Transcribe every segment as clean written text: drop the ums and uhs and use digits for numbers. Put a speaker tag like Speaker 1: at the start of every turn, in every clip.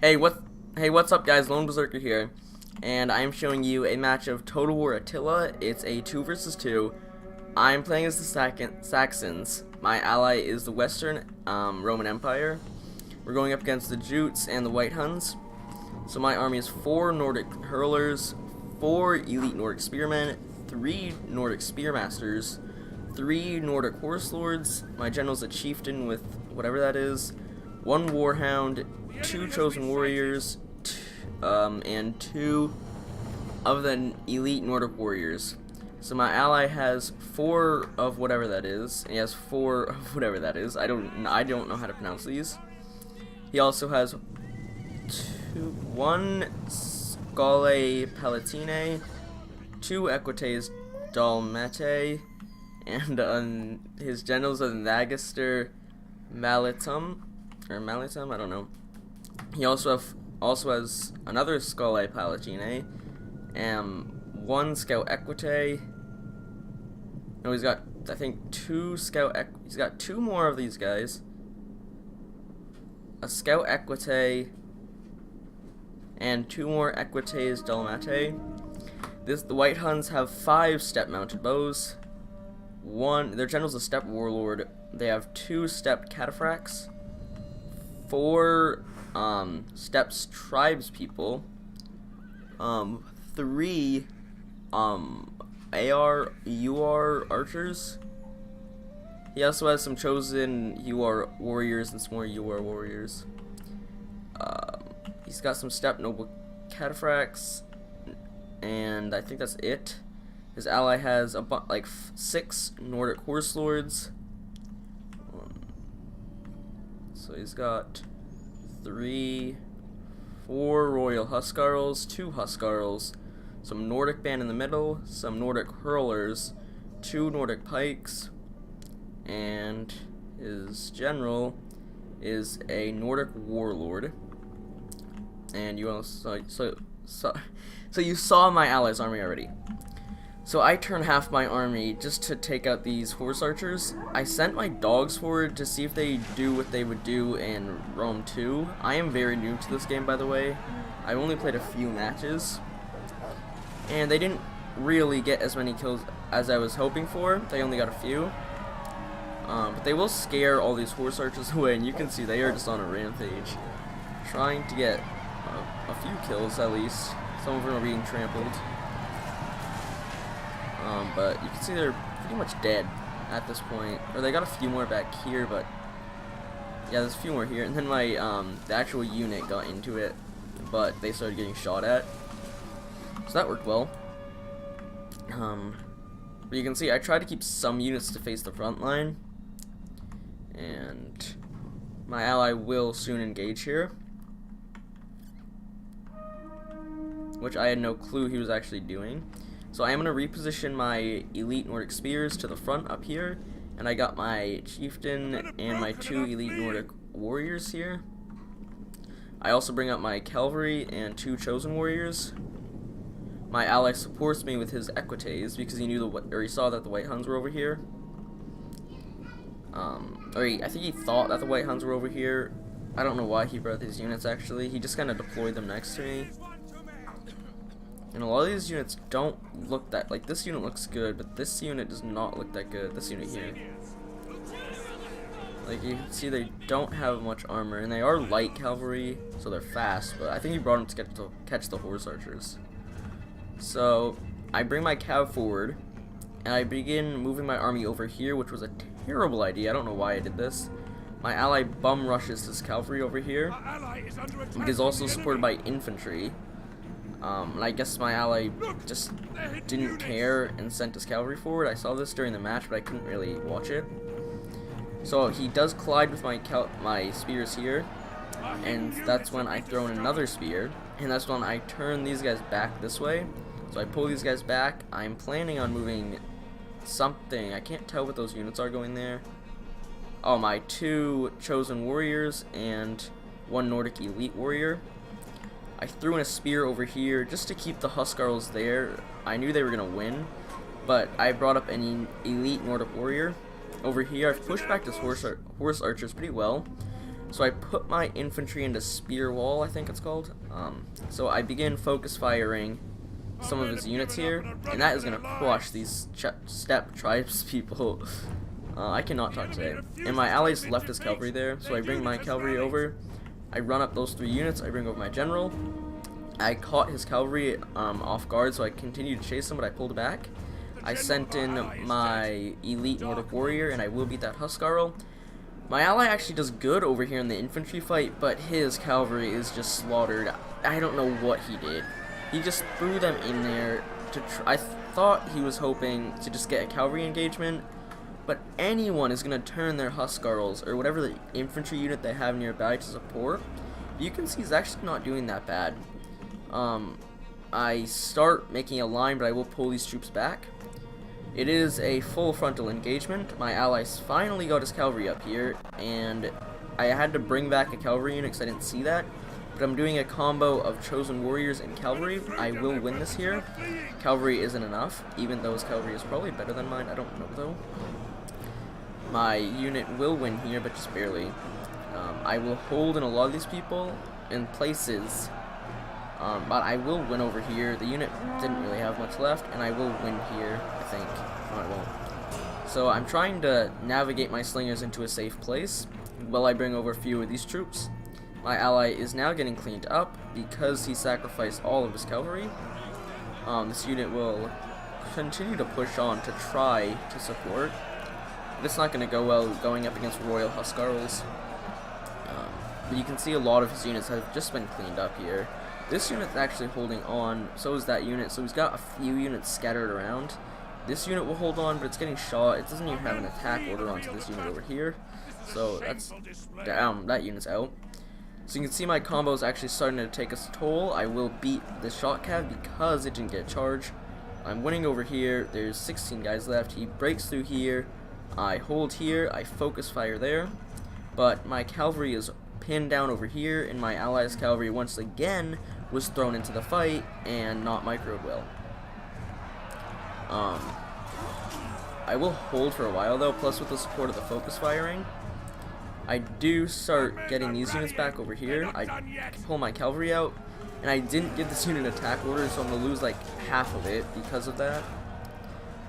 Speaker 1: Hey, what's up, guys? Lone Berserker here, and I'm showing you a match of Total War Attila. It's a 2 versus 2. I'm playing as the Saxons. My ally is the Western Roman Empire. We're going up against the Jutes and the White Huns. So my army is 4 Nordic hurlers, 4 elite Nordic spearmen, 3 Nordic spearmasters, 3 Nordic horse lords. My general's a chieftain with whatever that is, 1 warhound, 2 chosen warriors, and 2 of the elite Nordic warriors. So my ally has 4 of whatever that is. And he has 4 of whatever that is. I don't know how to pronounce these. He also has 1 Scale Palatine, 2 Equites Dalmate, and his generals are Magister Malitum, I don't know. He also has another Scale Palatine, and 1 Scout Equite. No, he's got, I think, 2 Scout. He's got 2 more of these guys. A Scout Equite and 2 more Equites Dalmate. The White Huns have 5 step-mounted bows. Their general's a steppe warlord. They have 2 steppe cataphracts, 4 steppes tribespeople, 3 UR archers. He also has some chosen UR warriors and some more UR warriors. He's got some steppe noble cataphracts, and I think that's it. His ally has like 6 Nordic horse lords. So he's got 4 royal huscarls, 2 huscarls, some Nordic band in the middle, some Nordic hurlers, 2 Nordic pikes, and his general is a Nordic warlord. And you also so you saw my allies' army already. So I turned half my army just to take out these horse archers. I sent my dogs forward to see if they do what they would do in Rome 2. I am very new to this game, by the way. I only played a few matches, and they didn't really get as many kills as I was hoping for. They only got a few. But they will scare all these horse archers away, and you can see they are just on a rampage, trying to get a few kills at least. Some of them are being trampled. But you can see they're pretty much dead at this point. Or they got a few more back here, but yeah, there's a few more here. And then my the actual unit got into it, but they started getting shot at. So that worked well. But you can see I tried to keep some units to face the front line, and my ally will soon engage here, which I had no clue he was actually doing. So I am going to reposition my elite Nordic spears to the front up here, and I got my chieftain and my 2 elite Nordic warriors here. I also bring up my cavalry and 2 chosen warriors. My ally supports me with his equites because he saw that the White Huns were over here. I think he thought that the White Huns were over here. I don't know why he brought these units actually. He just kind of deployed them next to me. And a lot of these units don't look that, like, this unit looks good, but this unit does not look that good. This unit here. Like, you can see they don't have much armor, and they are light cavalry, so they're fast, but I think he brought them to catch the horse archers. So, I bring my cav forward, and I begin moving my army over here, which was a terrible idea. I don't know why I did this. My ally bum rushes his cavalry over here. It is also supported by infantry. And I guess my ally just didn't care and sent his cavalry forward. I saw this during the match, but I couldn't really watch it. So he does collide with my spears here, and that's when I throw in another spear, and that's when I turn these guys back this way. So I pull these guys back. I'm planning on moving something. I can't tell what those units are going there. Oh, my 2 chosen warriors and 1 Nordic elite warrior. I threw in a spear over here just to keep the huscarls there. I knew they were going to win, but I brought up an elite Nordic warrior. Over here, I've pushed back this horse archers pretty well. So I put my infantry into spear wall, I think it's called. So I begin focus firing some of his units here, and that is going to crush these steppe tribes people. I cannot talk today. And my allies left his cavalry there, so I bring my cavalry over. I run up those 3 units, I bring over my general. I caught his cavalry off guard, so I continued to chase him, but I pulled back. I sent in my elite Nordic warrior, and I will beat that Huskarl. My ally actually does good over here in the infantry fight, but his cavalry is just slaughtered. I don't know what he did. He just threw them in there to I thought he was hoping to just get a cavalry engagement, but anyone is going to turn their Huskarls or whatever the infantry unit they have nearby to support. You can see he's actually not doing that bad. I start making a line, but I will pull these troops back. It is a full frontal engagement. My allies finally got his cavalry up here, and I had to bring back a cavalry unit because I didn't see that. But I'm doing a combo of chosen warriors and cavalry. I will win this here. Cavalry isn't enough, even though his cavalry is probably better than mine. I don't know though. My unit will win here, but just barely. I will hold in a lot of these people in places. But I will win over here. The unit didn't really have much left, and I will win here, I think. No, I won't. So I'm trying to navigate my slingers into a safe place while I bring over a few of these troops. My ally is now getting cleaned up because he sacrificed all of his cavalry. This unit will continue to push on to try to support. But it's not going to go well going up against Royal Huskarls. But you can see a lot of his units have just been cleaned up here. This unit's actually holding on, so is that unit, so he's got a few units scattered around. This unit will hold on, but it's getting shot. It doesn't even have an attack order onto this unit over here. So that's down, that unit's out. So you can see my combo is actually starting to take its toll. I will beat the shot cav because it didn't get charged. I'm winning over here. There's 16 guys left. He breaks through here. I hold here. I focus fire there. But my cavalry is pinned down over here, and my allies' cavalry once again was thrown into the fight and not microed well. I will hold for a while though, plus with the support of the focus firing, I do start getting these units back over here. I pull my cavalry out, and I didn't give this unit an attack order, so I'm going to lose like half of it because of that.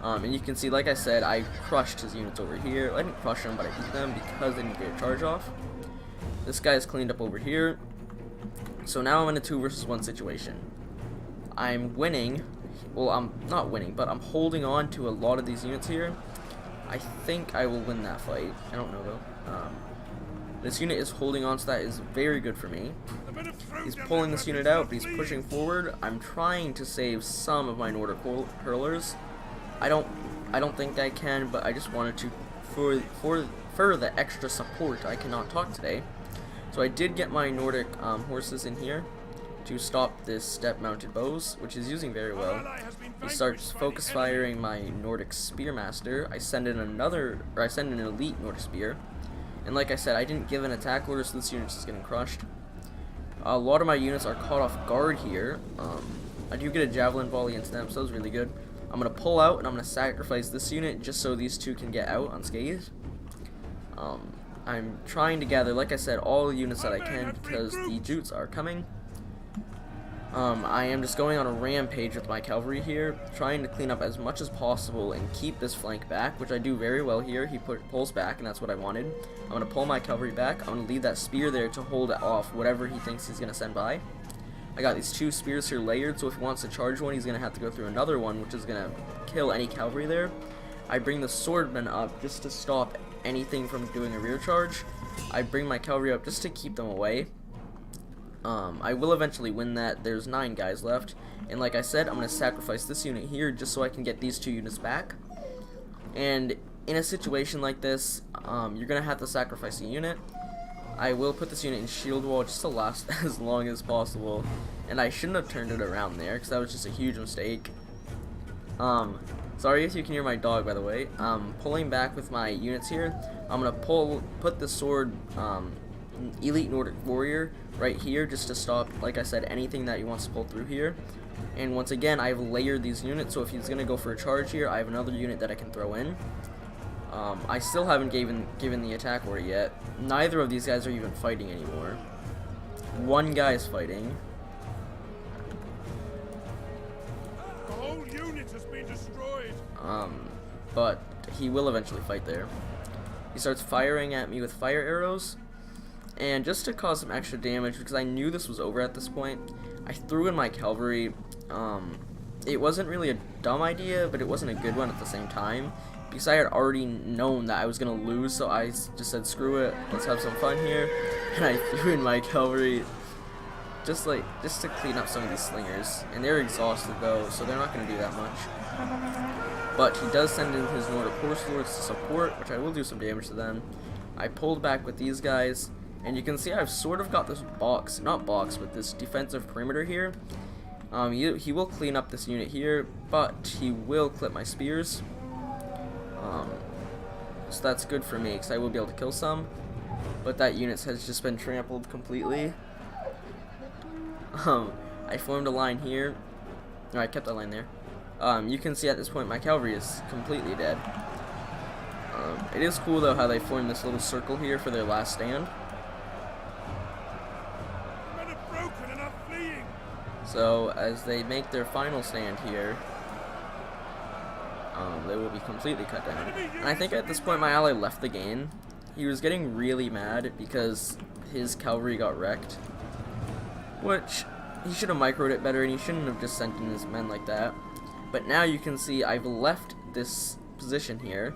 Speaker 1: And you can see, like I said, I crushed his units over here. I didn't crush them, but I beat them because they didn't get a charge off. This guy is cleaned up over here. So now I'm in a 2 versus 1 situation. I'm winning. Well, I'm not winning, but I'm holding on to a lot of these units here. I think I will win that fight. I don't know though. This unit is holding on, so that is very good for me. He's pulling this unit out, but he's pushing forward. I'm trying to save some of my Nordic hurlers. I don't think I can, but I just wanted to for the extra support. I cannot talk today. So I did get my Nordic horses in here to stop this steppe-mounted bows, which is using very well. He starts focus firing my Nordic Spearmaster. I send in an elite Nordic Spear. And like I said, I didn't give an attack order, so this unit is getting crushed. A lot of my units are caught off guard here. I do get a javelin volley into them, so that was really good. I'm going to pull out, and I'm going to sacrifice this unit just so these two can get out unscathed. I'm trying to gather, like I said, all the units that I can because the Jutes are coming. I am just going on a rampage with my cavalry here, trying to clean up as much as possible and keep this flank back, which I do very well here. He pulls back, and that's what I wanted. I'm going to pull my cavalry back. I'm going to leave that spear there to hold off whatever he thinks he's going to send by. I got these 2 spears here layered, so if he wants to charge one, he's going to have to go through another one, which is going to kill any cavalry there. I bring the swordmen up just to stop anything from doing a rear charge. I bring my cavalry up just to keep them away. I will eventually win that. There's 9 guys left, and like I said, I'm going to sacrifice this unit here just so I can get these 2 units back. And in a situation like this, you're going to have to sacrifice a unit. I will put this unit in shield wall just to last as long as possible, and I shouldn't have turned it around there because that was just a huge mistake. Sorry if you can hear my dog, by the way. Pulling back with my units here. I'm going to put the sword elite Nordic warrior right here just to stop, like I said, anything that he wants to pull through here. And once again, I've layered these units, so if he's going to go for a charge here, I have another unit that I can throw in. I still haven't given the attack order yet. Neither of these guys are even fighting anymore. One guy is fighting.
Speaker 2: The whole unit has been destroyed.
Speaker 1: But he will eventually fight there. He starts firing at me with fire arrows, and just to cause some extra damage, because I knew this was over at this point, I threw in my cavalry. It wasn't really a dumb idea, but it wasn't a good one at the same time, because I had already known that I was gonna lose, so I just said, screw it, let's have some fun here, and I threw in my cavalry just to clean up some of these slingers, and they're exhausted though, so they're not gonna do that much. But he does send in his Nordic horse lords to support, which I will do some damage to them. I pulled back with these guys, and you can see I've sort of got this but this defensive perimeter here. He will clean up this unit here, but he will clip my spears. So that's good for me, because I will be able to kill some. But that unit has just been trampled completely. I formed a line here. No, I kept that line there. You can see at this point my cavalry is completely dead. It is cool though how they form this little circle here for their last stand.
Speaker 2: Men are broken and are fleeing.
Speaker 1: So as they make their final stand here, they will be completely cut down. And I think at this point my ally left the game. He was getting really mad because his cavalry got wrecked, which he should have microed it better, and he shouldn't have just sent in his men like that. But now you can see I've left this position here.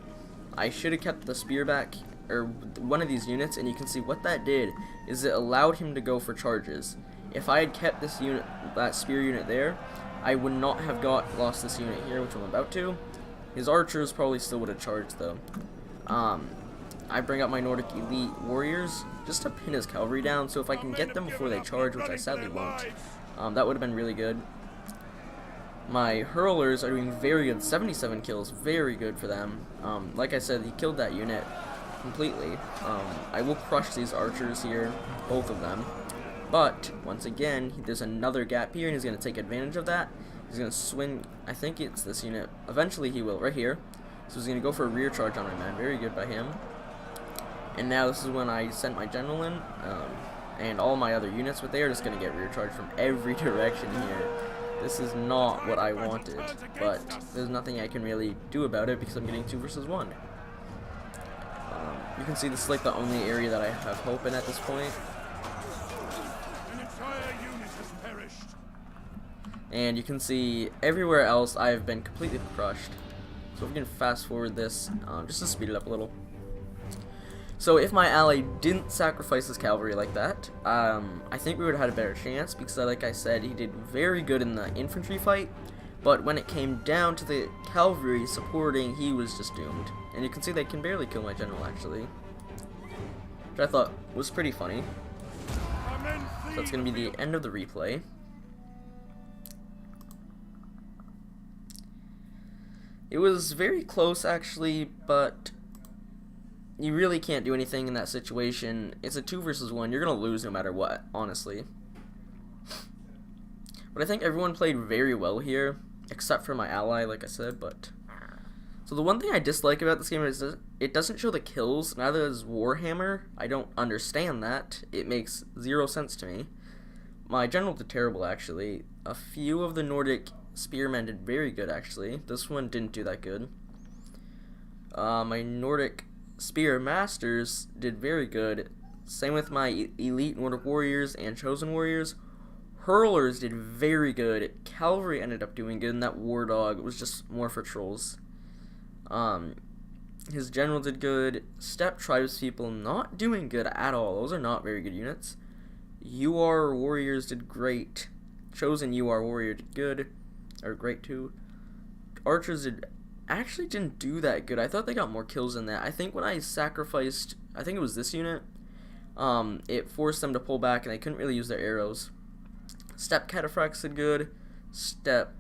Speaker 1: I should have kept the spear back, or one of these units, and you can see what that did is it allowed him to go for charges. If I had kept this unit, that spear unit there, I would not have lost this unit here, which I'm about to. His archers probably still would have charged though. I bring up my Nordic elite warriors just to pin his cavalry down, so if I can get them before they charge, which I sadly won't, that would have been really good. My hurlers are doing very good, 77 kills, very good for them. Like I said, he killed that unit completely. I will crush these archers here, both of them. But, once again, there's another gap here, and he's going to take advantage of that. He's going to swing, I think it's this unit. Eventually he will, right here. So he's going to go for a rear charge on my man, very good by him. And now this is when I sent my general in, and all my other units, but they are just going to get rear charged from every direction here. This is not what I wanted, but there's nothing I can really do about it because I'm getting 2 versus 1. You can see this is like the only area that I have hope in at this point.
Speaker 2: An entire unit has perished.
Speaker 1: And you can see everywhere else I have been completely crushed. So if we can fast forward this, just to speed it up a little. So if my ally didn't sacrifice his cavalry like that, I think we would have had a better chance, because like I said, he did very good in the infantry fight, but when it came down to the cavalry supporting, he was just doomed. And you can see they can barely kill my general actually, which I thought was pretty funny. So that's going to be the end of the replay. It was very close actually, but you really can't do anything in that situation. It's a 2 versus 1. You're going to lose no matter what, honestly. But I think everyone played very well here, except for my ally, like I said. But so the one thing I dislike about this game is that it doesn't show the kills. Neither does Warhammer. I don't understand that. It makes 0 sense to me. My general did terrible, actually. A few of the Nordic spearmen did very good, actually. This one didn't do that good. My Nordic Spear Masters did very good. Same with my elite Nordic warriors and chosen warriors. Hurlers did very good. Cavalry ended up doing good, and that war dog was just more for trolls. His general did good. Steppe tribes people not doing good at all. Those are not very good units. UR warriors did great. Chosen UR warrior did good, or great too. Archers actually didn't do that good. I thought they got more kills than that. I think when I sacrificed, I think it was this unit, it forced them to pull back and they couldn't really use their arrows. Steppe cataphracts did good.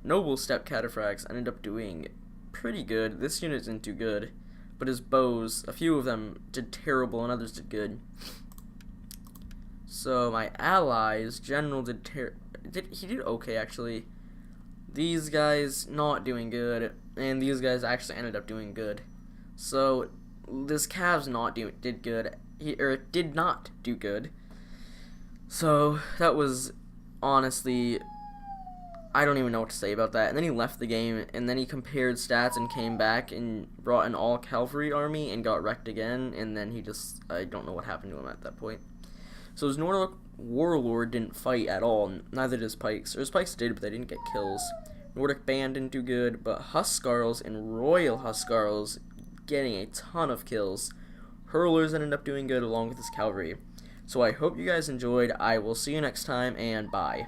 Speaker 1: Noble steppe cataphracts ended up doing pretty good. This unit didn't do good, but his bows, a few of them did terrible and others did good. So my allies, general he did okay actually. These guys not doing good, and these guys actually ended up doing good. So this Cavs did good. Did not do good. So that was honestly, I don't even know what to say about that. And then he left the game, and then he compared stats and came back and brought an all cavalry army and got wrecked again. And then I don't know what happened to him at that point. So his Nordic Warlord didn't fight at all. Neither did his Pikes. Or his Pikes did, but they didn't get kills. Nordic Band didn't do good, but Huskarls and Royal Huskarls getting a ton of kills. Hurlers ended up doing good along with his cavalry. So I hope you guys enjoyed. I will see you next time, and bye.